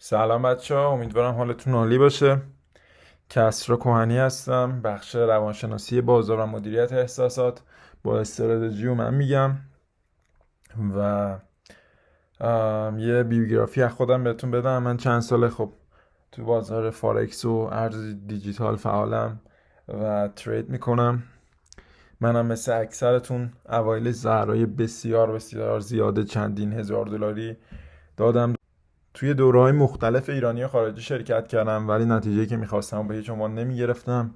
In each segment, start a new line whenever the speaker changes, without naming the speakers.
سلام بچه ها، امیدوارم حالتون عالی باشه. کسرا کهنی هستم، بخش روانشناسی بازار و مدیریت احساسات با استراتژی و من میگم و یه بیوگرافی از خودم بهتون بدم. من چند ساله خب تو بازار فارکس و ارز دیجیتال فعالم و ترید میکنم. منم مثل اکثرتون اوایل ضررهای بسیار بسیار زیاده چندین هزار دلاری دادم. توی دوره‌های مختلف ایرانی و خارجی شرکت کردم ولی نتیجه‌ای که می‌خواستم به هیچ عنوان نمی‌گرفتم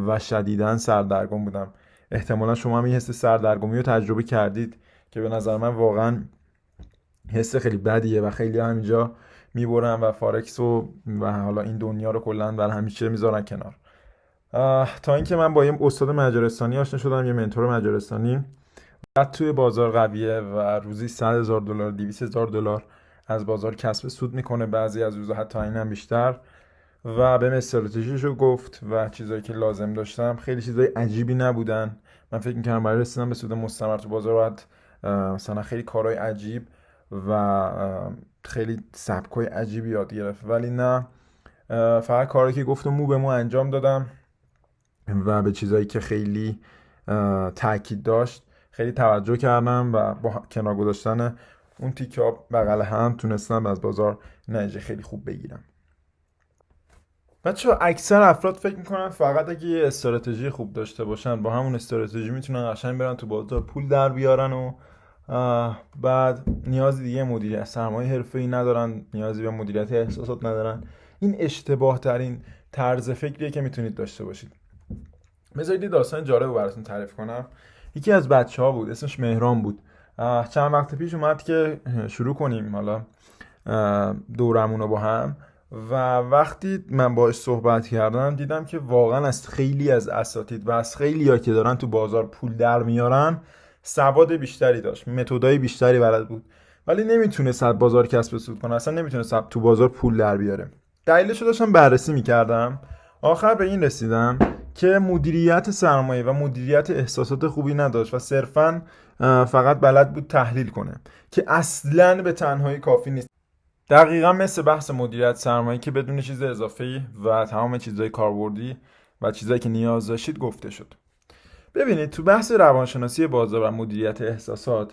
و شدیداً سردرگم بودم. احتمالا شما هم این حس سردرگمی رو تجربه کردید که به نظر من واقعاً حس خیلی بدیه و خیلی همینجا میبرن و فارکس و حالا این دنیا رو کلاً بر همیشه میذارن کنار. تا اینکه من با یه استاد مجارستانی آشنا شدم، یه منتور مجارستانی. بعد توی بازار قویه و روزی 100,000 دلار 200,000 دلار از بازار کسب سود میکنه، بعضی از روزها حتی اینم بیشتر. و بهم استراتژیشو گفت و چیزایی که لازم داشتم. خیلی چیزای عجیبی نبودن. من فکر میکردم برای رسیدن به سود مستمر تو بازار باید مثلا خیلی کارهای عجیب و خیلی سبکای عجیبی یاد گرفت، ولی نه. فقط کاری که گفتم مو به مو انجام دادم و به چیزایی که خیلی تاکید داشت خیلی توجه کردم و با کنار گذاشتن اون تیکه ها بغل هم تونستم از بازار نتیجه خیلی خوب بگیرم. بچه اکثر افراد فکر میکنن فقط اگه یه استراتژی خوب داشته باشن با همون استراتژی میتونن قشنگ برن تو بازار پول در بیارن و بعد نیازی دیگه مدیریت سرمایه حرفه‌ای ندارن، نیازی به مدیریت احساسات ندارن. این اشتباه ترین طرز فکریه که میتونید داشته باشید. بذارید یه داستان جالب رو براتون تعریف کنم. یکی از بچه ها بود، اسمش مهران بود. چند وقت پیش اومد که شروع کنیم حالا دورمون رو با هم. و وقتی من باهاش صحبت کردم دیدم که واقعا از خیلی از اساتید و از خیلی ها که دارن تو بازار پول در میارن سواد بیشتری داشت، متدای بیشتری بلد بود، ولی نمیتونست از بازار کسب سود کنه، اصلا نمیتونست تو بازار پول در بیاره. دلیلش رو داشتم بررسی میکردم. آخر به این رسیدم که مدیریت سرمایه و مدیریت احساسات خوبی نداشت و صرفاً فقط بلد بود تحلیل کنه که اصلاً به تنهایی کافی نیست. دقیقا مثل بحث مدیریت سرمایه که بدون چیز اضافه‌ای و تمام چیزهای کاربردی و چیزایی که نیاز داشتید گفته شد. ببینید تو بحث روانشناسی بازار و مدیریت احساسات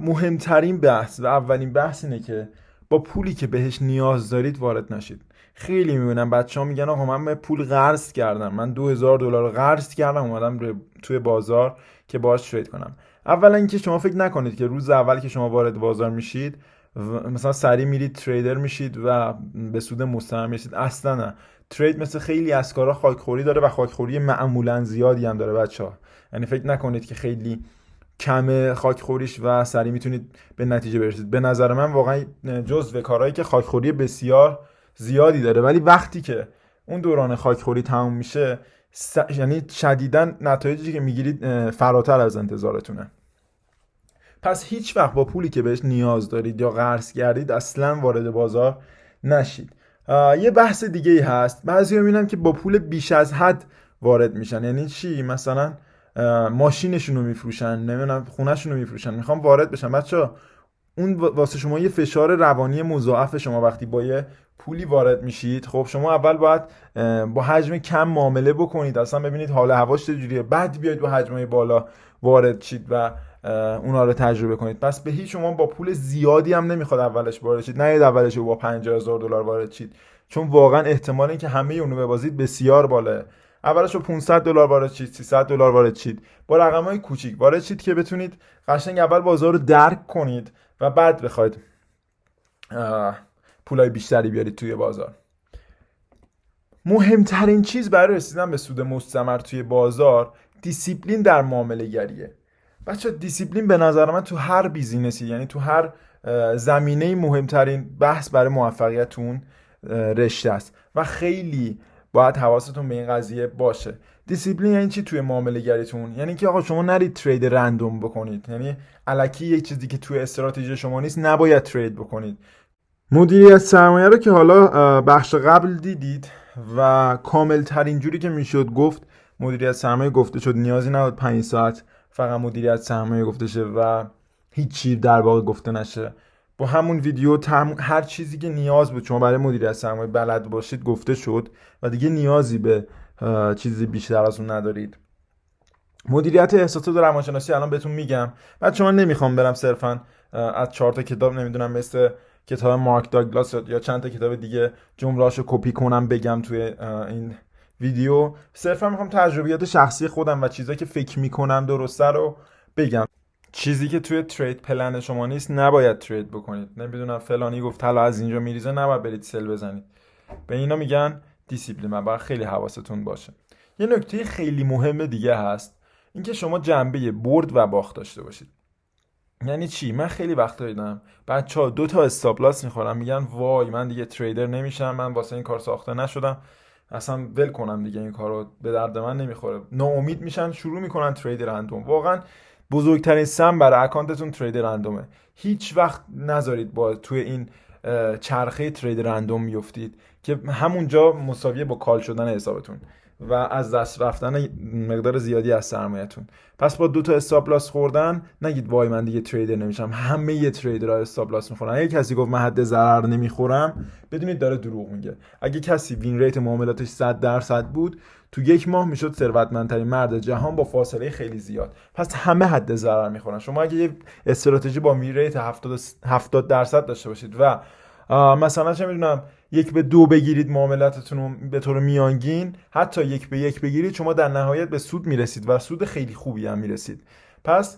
مهمترین بحث و اولین بحث اینه که با پولی که بهش نیاز دارید وارد نشید. خیلی میبینم بچه ها میگن آقا من پول قرض کردم، من 2,000 دلار قرض کردم اومدم توی بازار که باهاش ترید کنم. اولا اینکه شما فکر نکنید که روز اول که شما وارد بازار میشید مثلا سریع میرید تریدر میشید و به سود مستمر میرسید. اصلا نه. ترید مثل خیلی از کارا خاکخوری داره و خاکخوری معمولا زیادی هم داره بچه‌ها. یعنی فکر نکنید که خیلی کمه خاکخوریش و سریع میتونید به نتیجه برسید. به نظر من واقعا جزو کارهایی که خاکخوری بسیار زیادی داره، ولی وقتی که اون دوران خاکخوری تموم میشه یعنی شدیداً نتایجی که میگیرید فراتر از انتظارتونه. پس هیچ وقت با پولی که بهش نیاز دارید یا قرض کردید اصلا وارد بازار نشید. یه بحث دیگه ای هست، بعضی میبینن که با پول بیش از حد وارد میشن. یعنی چی؟ مثلا ماشینشون رو میفروشن، نمیدونم خونهشون رو میفروشن، میخوام وارد بشن. بچه اون واسه شما یه فشار روانی مضاعف. شما وقتی با یه پولی وارد میشید، خب شما اول باید با حجم کم معامله بکنید، اصلا ببینید حال هواش چجوریه، بعد بیاید با حجمای بالا وارد شید و اونا رو تجربه کنید. پس به هیچ شما با پول زیادی هم نمیخواد اولش وارد شید. نه اولش با 50,000 دلار وارد شید، چون واقعا احتمال اینکه همه اونو ببازید بسیار بالاه. اولش با 500 دلار وارد شید، 300 دلار وارد شید، با رقمای کوچیک وارد شید که بتونید قشنگ اول بازار رو درک کنید و بعد بخواید پولای بیشتری بیارید توی بازار. مهمترین چیز برای رسیدن به سود مستمر توی بازار دیسیپلین در معامله گریه. بچه دیسیپلین به نظر من تو هر بیزینسی، یعنی تو هر زمینه مهمترین بحث برای موفقیتون رشته است و خیلی باید حواستون به این قضیه باشه. دیسیپلین یعنی چی توی معامله گریتون؟ یعنی که آقا شما نرید ترید رندوم بکنید، یعنی الکی یک چیزی که توی استراتژی شما نیست نباید ترید بکنید. مدیریت سرمایه رو که حالا بخش قبل دیدید و کامل ترین جوری که میشد گفت مدیریت سرمایه گفته شد. نیازی نبود 5 ساعت فقط مدیریت سرمایه گفته شه و هیچی در واقع گفته نشه. با همون ویدیو هر چیزی که نیاز بود شما برای مدیریت سرمایه بلد باشید گفته شد و دیگه نیازی به چیزی بیشتر از اون ندارید. مدیریت احساسات و روانشناسی الان بهتون میگم. بعد شما نمیخوام برم صرفا از 4 تا کتاب نمیدونم مثل کتاب مارک داگلاس یا چند تا کتاب دیگه جمله‌اشو کپی کنم بگم توی این ویدیو. صرفا میخوام تجربیات شخصی خودم و چیزایی که فکر میکنم درسته رو بگم. چیزی که توی ترید پلن شما نیست نباید ترید بکنید. نمیدونم فلانی گفت طلا از اینجا میریزه نباید برید سل بزنید. به اینا میگن دیسیپلین. باید خیلی حواستون باشه. یه نکته خیلی مهم دیگه هست، اینکه شما جنبه برد و باخت داشته باشید. یعنی چی؟ من خیلی وقت دیدم بچه‌ها 2 تا استاپ لاس میخورن میگن وای من دیگه تریدر نمیشم، من واسه این کار ساخته نشدم، اصلا ول کنم دیگه این کارو، به درد من نمیخوره. ناامید میشن، شروع میکنن ترید رندوم. واقعا بزرگترین سم برای اکانتتون ترید رندومه. هیچ وقت نذارید با توی این چرخه ترید رندوم میافتید که همونجا مساویه با کال شدن حسابتون و از دست رفتن مقدار زیادی از سرمایه‌تون. پس با 2 تا استاپ لاس خوردن نگید وای من دیگه تریدر نمیشم. همه یه تریدرها استاپ لاس میخورن. اگه کسی گفت من حد ضرر نمیخورم بدونید داره دروغ میگه. اگه کسی وین ریت معاملاتش 100% بود تو 1 ماه میشد ثروتمندترین مرد جهان با فاصله خیلی زیاد. پس همه حد ضرر میخورن. شما اگه یه استراتژی با وین ریت 70% داشته باشید و مثلا چه میدونم 1-2 بگیرید معاملاتتون رو به طور میانگین، حتی 1-1 بگیرید، شما در نهایت به سود میرسید و سود خیلی خوبی هم میرسید. پس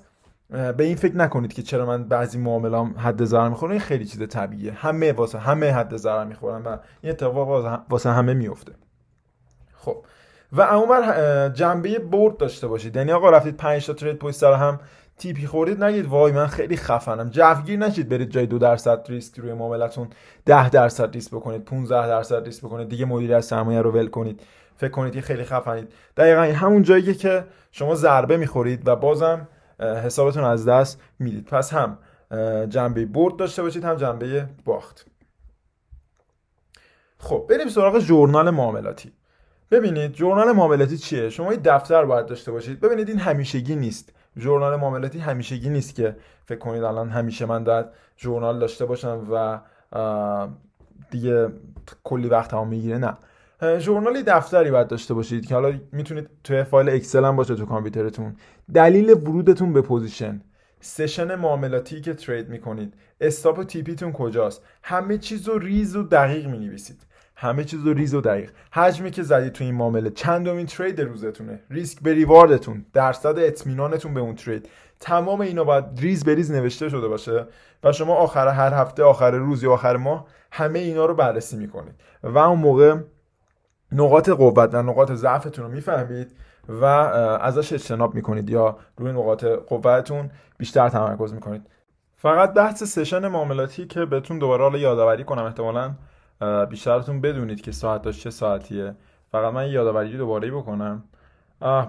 به این فکر نکنید که چرا من بعضی معاملام حد ضرر میخورم. این خیلی چیز طبیعیه. همه حد ضرر میخورن و این اتفاق واسه همه میفته. خب و اونور جنبه برد داشته باشید. یعنی آقا رفتید 5 تا ترید پشت سر هم تیپی خوردید نگید وای من خیلی خفنم. جوگیر نشید برید جای 2% ریسک روی معاملتون 10% ریسک بکنید، 15% ریسک بکنید، دیگه مدیریت سرمایه رو ول کنید، فکر کنید که خیلی خفنید. دقیقاً همون جاییه که شما ضربه میخورید و بازم حسابتون از دست میدید. پس هم جنبه برد داشته باشید هم جنبه باخت. خب بریم سراغ ژورنال معاملاتی. ببینید ژورنال معاملاتی چیه؟ شما یه دفتر باید داشته باشید. ببینید این همیشگی نیست. ژورنال معاملاتی همیشگی نیست که فکر کنید الان همیشه من باید ژورنال داشته باشم و دیگه کلی وقت هم میگیره. نه، ژورنالی دفتری باید داشته باشید که حالا میتونید توی فایل اکسل هم باشه تو کامپیوترتون. دلیل ورودتون به پوزیشن، سشن معاملاتی که ترید میکنید، استاپ و تیپیتون کجاست، همه چیز رو ریز و دقیق مینویسید. همه چیز رو ریز و دقیق. حجمی که زدید تو این معامله، چندمین ترید روزتونه، ریسک به ریواردتون، درصد اطمینانتون به اون ترید، تمام اینا باید ریز به ریز نوشته شده باشه و شما آخر هر هفته، آخر روز یا آخر ماه همه اینا رو بررسی میکنید و اون موقع نقاط قوت و نقاط ضعفتون رو میفهمید و ازش اجتناب میکنید یا روی نقاط قوتتون بیشتر تمرکز میکنید. فقط بحث سشن معاملاتی که بهتون دوباره حالا یادآوری کنم، احتمالاً بیشترتون بدونید که ساعتاش چه ساعتیه. فقط من یادآوری دوباره بکنم.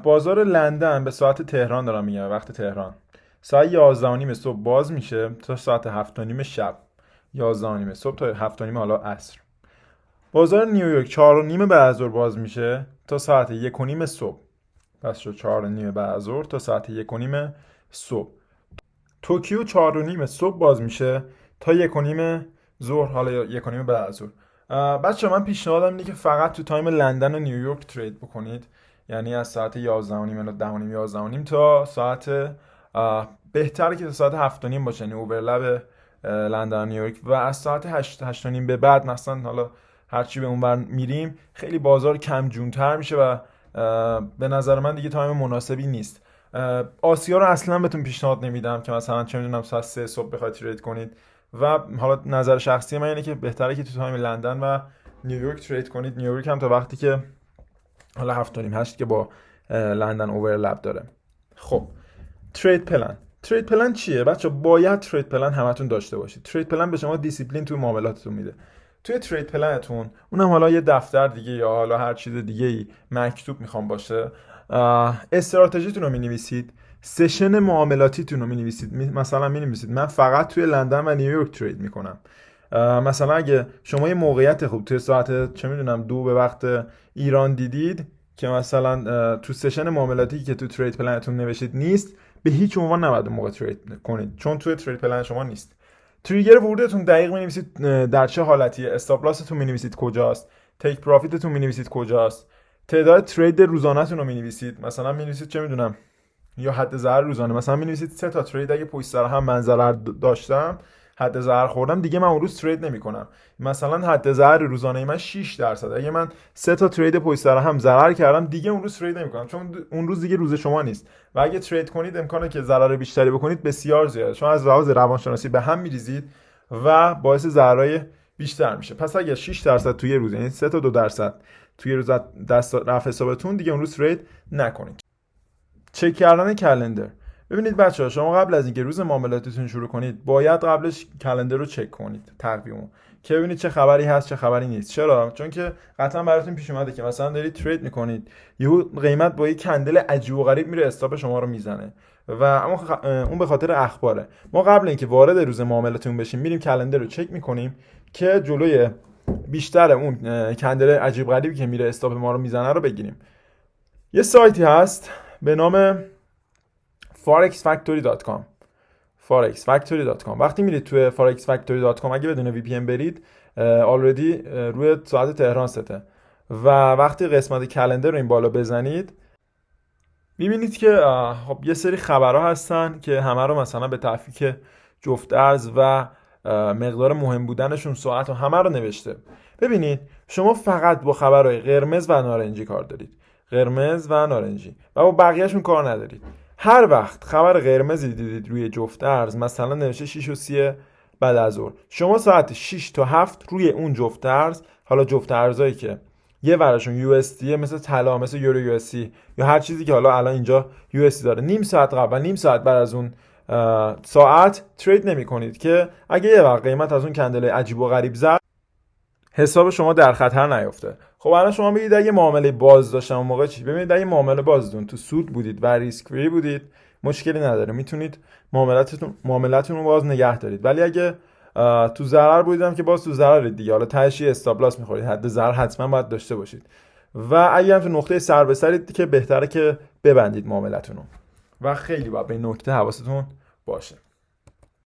بازار لندن به ساعت تهران دارم میگم، وقت تهران ساعت 11:30 صبح باز میشه تا ساعت 7:30 شب. 11:30 صبح تا 7:30 حالا عصر. بازار نیویورک 4:30 بعد از ظهر باز میشه تا ساعت 1:30 صبح. پس شد 4:30 بعد از ظهر تا ساعت 1:30 صبح. توکیو 4:30 صبح باز میشه تا 1:30 ظهر، حالا 1:30 بعد از ظهر. بچه من پیشنهادم اینه که فقط تو تایم لندن و نیویورک ترید بکنید. یعنی از ساعت 11:30 تا 10:30 11:30 تا ساعت بهتره که تا ساعت 7:30 باشه، یعنی اوورلپ لندن و نیویورک. و از ساعت 8:30 به بعد مثلا حالا هرچی به اونور میریم خیلی بازار کم جونتر میشه و به نظر من دیگه تایم مناسبی نیست. آسیا رو اصلا بهتون پیشنهاد نمیدم که مثلا چه میدونم ساعت 3 صبح بخواید ترید کنید و حالا نظر شخصی من اینه که بهتره که تو تایم لندن و نیویورک ترید کنید. نیویورک هم تا وقتی که حالا 7:30 که با لندن اوورلپ داره. خب ترید پلن چیه بچه؟ باید ترید پلن همتون داشته باشید. ترید پلن به شما دیسیپلین توی معاملاتتون میده. توی ترید پلنتون، اونم حالا یه دفتر دیگه یا حالا هر چیز دیگه ای مکتوب میخوام باشه، استراتژیتون رو مینویسید، سشن معاملاتیتون رو مینویسید. مثلا مینویسید من فقط توی لندن و نیویورک ترید میکنم. مثلا اگه شما یه موقعیت خوب توی ساعت چه میدونم 2 به وقت ایران دیدید که مثلا تو سشن معاملاتی که تو ترید پلنتون نوشید نیست، به هیچ عنوان نباید اون موقع ترید کنید، چون توی ترید پلن شما نیست. تریگر ورودتون دقیق می‌نویسید در چه حالتیه، استاپ لastتون می‌نویسید کجاست، تیک پروفیتتون می‌نویسید کجاست، تعداد ترید روزانه‌تون رو می‌نویسید، مثلا می‌نویسید چه می‌دونم، یا حد ضرر روزانه، مثلا می‌نویسید 3 تا ترید اگه پشت سر هم من ضرر داشتم، حد ضرر خوردم، دیگه من اون روز ترید نمی‌کنم. مثلا حد ضرر روزانه من 6%، اگه من 3 تا ترید پشت سر هم ضرر کردم، دیگه اون روز ترید نمی‌کنم، چون اون روز دیگه روز شما نیست. و اگه ترید کنید امکانه که ضرر بیشتری بکنید بسیار زیاده، چون از لحاظ روانشناسی به هم می‌ریزید و باعث ضررهای بیشتر میشه. پس اگه 6% توی روز، یعنی 3 تا 2% توی روز دست رفت حسابتون، دیگه اون روز ترید نکنید. چک کردن کلندر. ببینید بچه‌ها، شما قبل از اینکه روز معاملاتتون شروع کنید باید قبلش کلندر رو چک کنید، تقویمو، که ببینید چه خبری هست چه خبری نیست. چرا؟ چون که قطعا براتون پیش اومده که مثلا دارید ترید میکنید، یهو قیمت با یک کندل عجیب و غریب میره استاپ شما رو میزنه و اون به خاطر اخباره. ما قبل اینکه وارد روز معاملاتمون بشیم میریم کلندر رو چک میکنیم که جلوی بیشتر اون کندل عجیب غریبی که میره استاپ ما رو میزنه رو بگیریم. یه سایتی هست به نام forexfactory.com. forexfactory.com. وقتی میرید توی forexfactory.com، اگه بدون VPN برید، آلردی روی ساعت تهران سته و وقتی قسمت کلندر رو این بالا بزنید میبینید که خب یه سری خبرها هستن که همه رو مثلا به تفکیک جفت ارز و مقدار مهم بودنشون، ساعت و همه رو نوشته. ببینید شما فقط با خبرهای قرمز و نارنجی کار دارید، قرمز و نارنجی، و با بقیهشون کار ندارید. هر وقت خبر قرمزی دیدید روی جفت ارز، مثلا نوشته 6:30 بعد از ظهر، شما ساعت 6 تا 7 روی اون جفت ارز، حالا جفت ارزایی که یه ورشون USD مثل طلا، مثل یورو USD یا هر چیزی که حالا الان اینجا USD داره، نیم ساعت قبل و نیم ساعت بعد از اون ساعت ترید نمی کنید که اگه یه وقت قیمت از اون کندل عجیب و غریب زد، حساب شما در خطر نیفته. خب الان شما بگید اگه معامله باز داشتم اون موقع چی؟ ببینید اگه معامله بازتون تو سود بودید و ریسک فری بودید، مشکلی نداره، میتونید معاملتون رو باز نگه دارید. ولی اگه تو ضرر بودیدم که باز تو ضررید دیگه، حالا تهش استاپ لاس میخورید، حد ضرر حتما باید داشته باشید. و اگه هم تو نقطه سر به سرید که بهتره که ببندید معاملتون رو و خیلی باید به این نکته حواستون باشه.